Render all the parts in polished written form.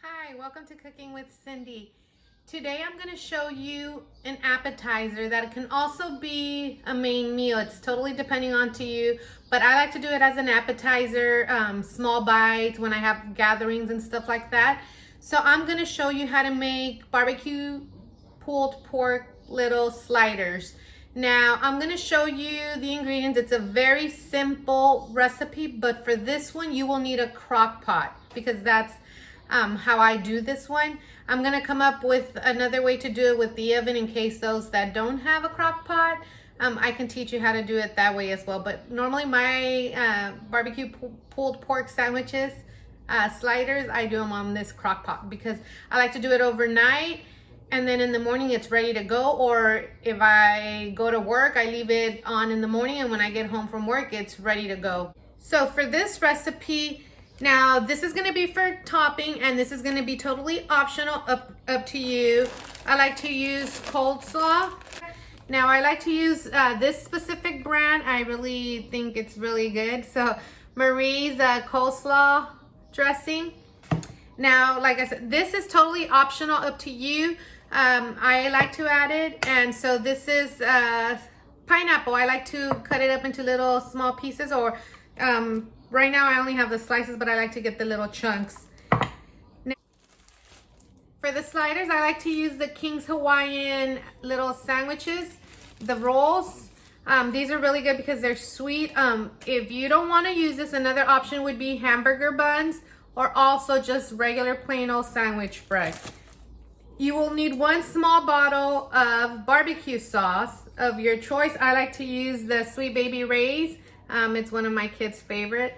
Hi, welcome to Cooking with Cindy. Today I'm going to show you an appetizer that can also be a main meal. It's totally depending on to you, but I like to do it as an appetizer, small bites when I have gatherings and stuff like that. So I'm going to show you how to make barbecue pulled pork little sliders. Now I'm going to show you the ingredients. It's a very simple recipe, but for this one you will need a crock pot because that's how I do this one. I'm gonna come up with another way to do it with the oven in case those that don't have a crock pot. I can teach you how to do it that way as well. But normally my barbecue pulled pork sandwiches, sliders, I do them on this crock pot because I like to do it overnight and then in the morning it's ready to go. Or if I go to work, I leave it on in the morning and when I get home from work, it's ready to go. So for this recipe, now this is going to be for topping and this is going to be totally optional, up to you. I like to use coleslaw. Now I like to use this specific brand. I really think it's really good. So Marie's coleslaw dressing. Now like I said, this is totally optional, up to you. I like to add it, and so this is pineapple. I like to cut it up into little small pieces, or right now I only have the slices, but I like to get the little chunks. Now, for the sliders, I like to use the King's Hawaiian little sandwiches, the rolls. These are really good because they're sweet. If you don't want to use this, another option would be hamburger buns or also just regular plain old sandwich bread. You will need one small bottle of barbecue sauce of your choice. I like to use the Sweet Baby Ray's. It's one of my kids' favorite.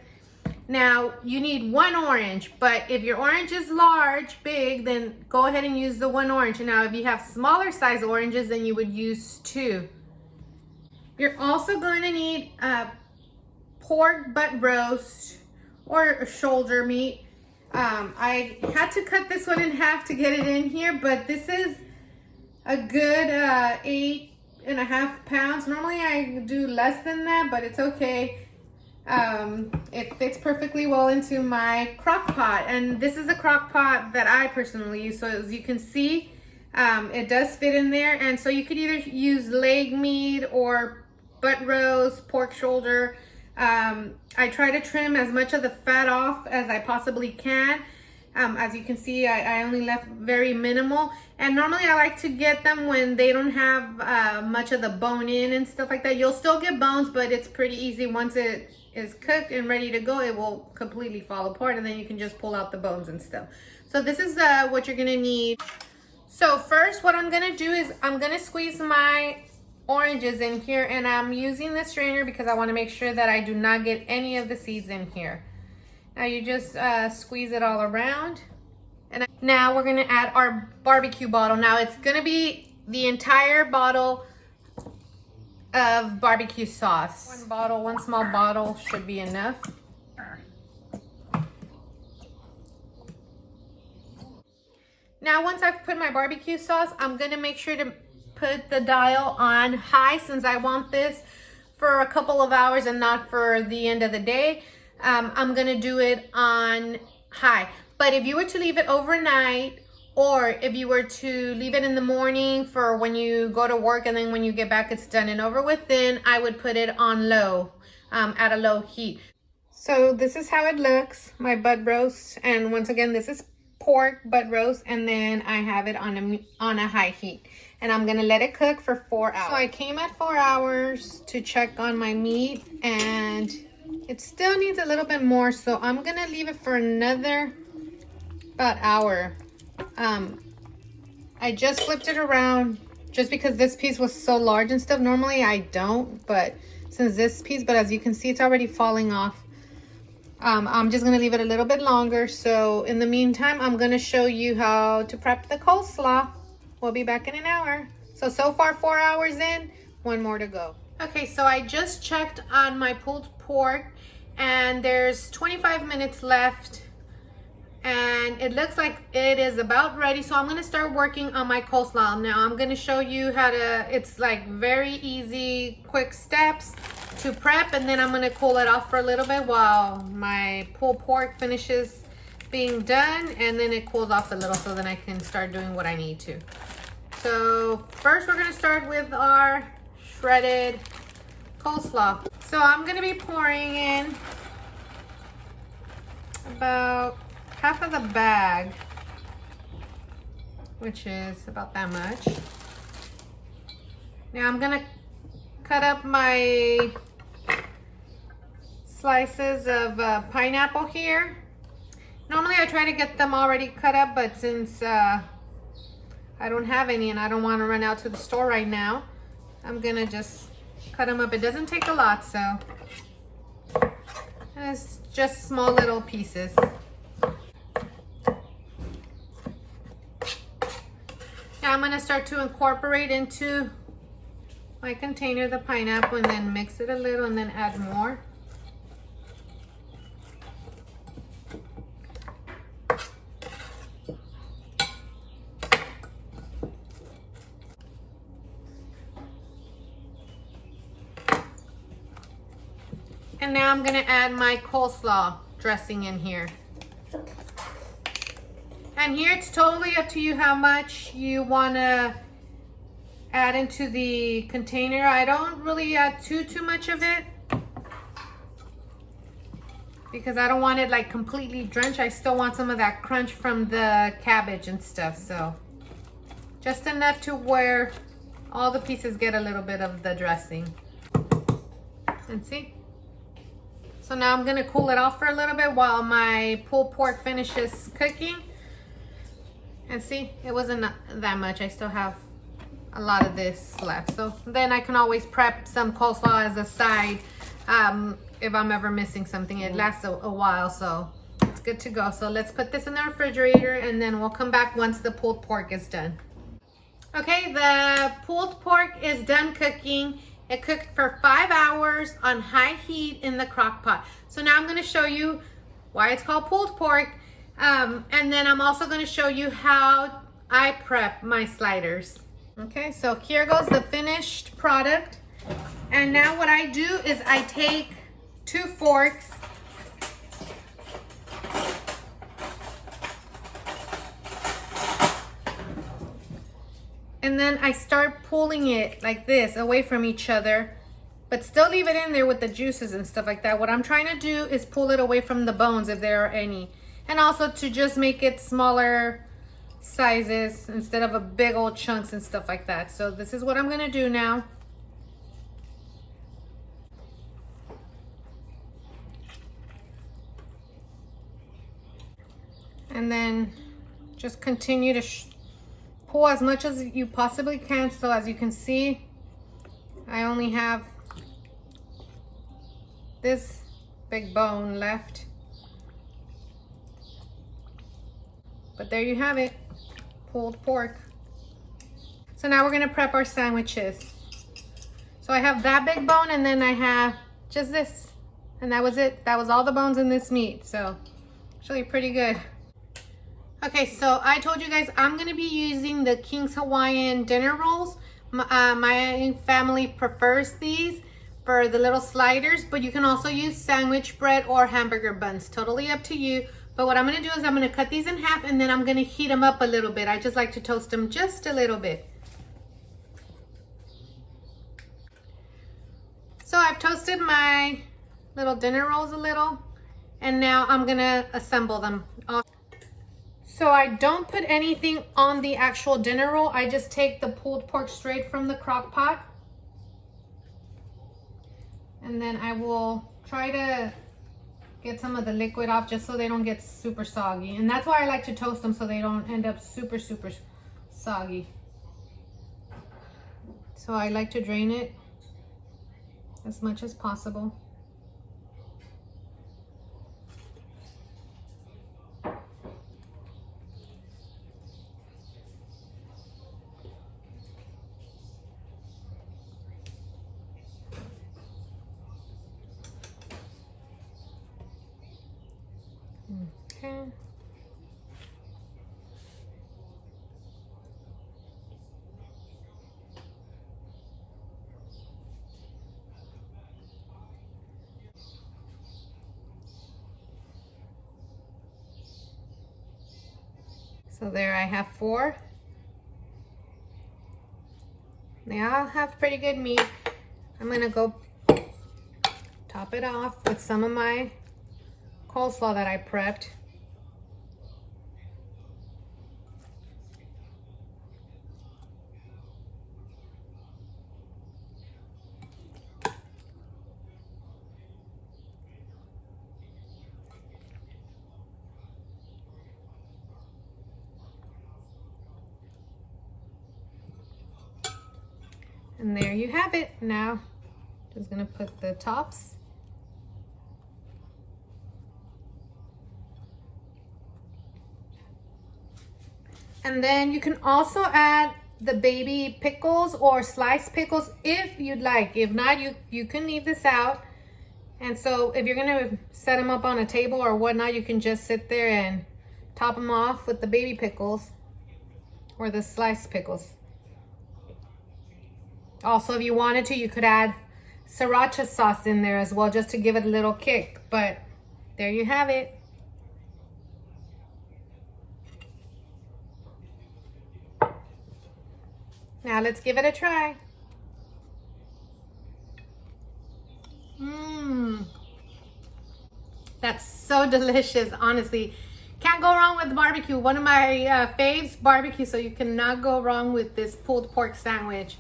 Now you need one orange, but if your orange is large, big, then go ahead and use the one orange. Now if you have smaller size oranges, then you would use two. You're also going to need pork butt roast or shoulder meat. I had to cut this one in half to get it in here, but this is a good 8.5 pounds. Normally I do less than that, but it's okay. It fits perfectly well into my crock pot, and this is a crock pot that I personally use. So as you can see, it does fit in there, and so you could either use leg meat or butt roast, pork shoulder. I try to trim as much of the fat off as I possibly can. As you can see, I only left very minimal, and normally I like to get them when they don't have much of the bone in and stuff like that. You'll still get bones, but it's pretty easy. Once it is cooked and ready to go, it will completely fall apart, and then you can just pull out the bones and stuff. So this is what you're gonna need. So first what I'm gonna do is I'm gonna squeeze my oranges in here, and I'm using the strainer because I want to make sure that I do not get any of the seeds in here. Now you just squeeze it all around, and now we're going to add our barbecue bottle. Now it's going to be the entire bottle of barbecue sauce. One small bottle should be enough. Now once I've put my barbecue sauce, I'm going to make sure to put the dial on high since I want this for a couple of hours and not for the end of the day. I'm gonna do it on high. But if you were to leave it overnight, or if you were to leave it in the morning for when you go to work and then when you get back it's done and over with, then I would put it on low, at a low heat. So this is how it looks, my butt roast, and once again this is pork butt roast, and then I have it on a high heat, and I'm gonna let it cook for 4 hours. So I came at 4 hours to check on my meat, and it still needs a little bit more, so I'm gonna leave it for another about hour. I just flipped it around just because this piece was so large and stuff. Normally I don't, but since this piece, but as you can see, it's already falling off. I'm just gonna leave it a little bit longer. So in the meantime, I'm gonna show you how to prep the coleslaw. We'll be back in an hour. So far 4 hours in, one more to go. Okay, so I just checked on my pulled pork and there's 25 minutes left, and it looks like it is about ready. So I'm gonna start working on my coleslaw. Now I'm gonna show you how to, it's like very easy, quick steps to prep, and then I'm gonna cool it off for a little bit while my pulled pork finishes being done, and then it cools off a little so then I can start doing what I need to. So first we're gonna start with our shredded coleslaw. So I'm gonna be pouring in about half of the bag, which is about that much. Now I'm gonna cut up my slices of pineapple here. Normally I try to get them already cut up, but since I don't have any and I don't want to run out to the store right now, I'm gonna just cut them up. It doesn't take a lot, so and it's just small little pieces. Now I'm gonna start to incorporate into my container the pineapple and then mix it a little and then add more. And now I'm gonna add my coleslaw dressing in here. And here it's totally up to you how much you wanna add into the container. I don't really add too much of it because I don't want it like completely drenched. I still want some of that crunch from the cabbage and stuff. So just enough to where all the pieces get a little bit of the dressing. And see? So now I'm gonna cool it off for a little bit while my pulled pork finishes cooking. And see, it wasn't that much. I still have a lot of this left. So then I can always prep some coleslaw as a side if I'm ever missing something. It lasts a while, so it's good to go. So let's put this in the refrigerator and then we'll come back once the pulled pork is done. Okay, the pulled pork is done cooking. It cooked for 5 hours on high heat in the crock pot. So now I'm gonna show you why it's called pulled pork. And then I'm also gonna show you how I prep my sliders. Okay, so here goes the finished product. And now what I do is I take 2 forks and then I start pulling it like this away from each other, but still leave it in there with the juices and stuff like that. What I'm trying to do is pull it away from the bones if there are any, and also to just make it smaller sizes instead of a big old chunks and stuff like that. So this is what I'm gonna do now. And then just continue to pull as much as you possibly can. So as you can see, I only have this big bone left. But there you have it, pulled pork. So now we're gonna prep our sandwiches. So I have that big bone and then I have just this. And that was it. That was all the bones in this meat. So actually pretty good. Okay, so I told you guys I'm gonna be using the King's Hawaiian dinner rolls. My family prefers these for the little sliders, but you can also use sandwich bread or hamburger buns, totally up to you. But what I'm gonna do is I'm gonna cut these in half and then I'm gonna heat them up a little bit. I just like to toast them just a little bit. So I've toasted my little dinner rolls a little, and now I'm gonna assemble them. So I don't put anything on the actual dinner roll. I just take the pulled pork straight from the crock pot. And then I will try to get some of the liquid off just so they don't get super soggy. And that's why I like to toast them so they don't end up super soggy. So I like to drain it as much as possible. Okay. So there I have 4. They all have pretty good meat. I'm gonna go top it off with some of my coleslaw that I prepped. And there you have it. Now, just gonna put the tops. And then you can also add the baby pickles or sliced pickles if you'd like. If not, you can leave this out. And so if you're gonna set them up on a table or whatnot, you can just sit there and top them off with the baby pickles or the sliced pickles. Also, if you wanted to, you could add sriracha sauce in there as well, just to give it a little kick. But there you have it. Now let's give it a try. That's so delicious, honestly. Can't go wrong with barbecue. One of my faves, barbecue, so you cannot go wrong with this pulled pork sandwich.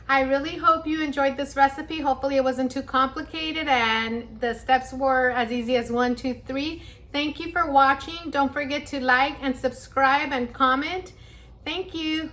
I really hope you enjoyed this recipe. Hopefully it wasn't too complicated and the steps were as easy as 1, 2, 3. Thank you for watching. Don't forget to like and subscribe and comment. Thank you.